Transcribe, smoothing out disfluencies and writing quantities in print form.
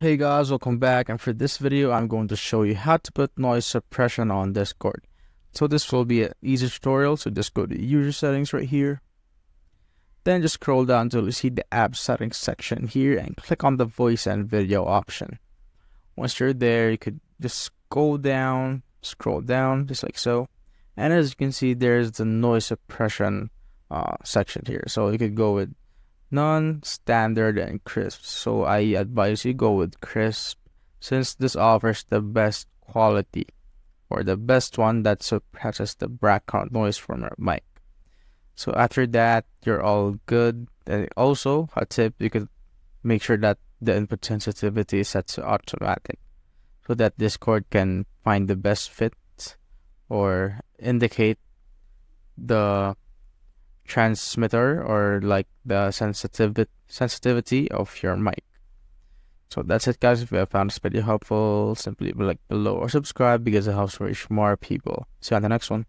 Hey guys, welcome back, and for this video I'm going to show you how to put noise suppression on Discord. So this will be an easy tutorial, so just go to user settings right here, then just scroll down until you see the app settings section here and click on the voice and video option. Once you're there, you could just scroll down just like so, and as you can see there's the noise suppression section here. So you could go with none, standard, and crisp. So I advise you go with crisp since this offers the best quality or the best one that suppresses the background noise from your mic. So after that, you're all good. And also, a tip, you could make sure that the input sensitivity is set to automatic so that Discord can find the best fit or indicate the transmitter or like the sensitivity of your mic. So that's it guys. If you have found this video helpful, simply leave a like below or subscribe because it helps reach more people. See you on the next one.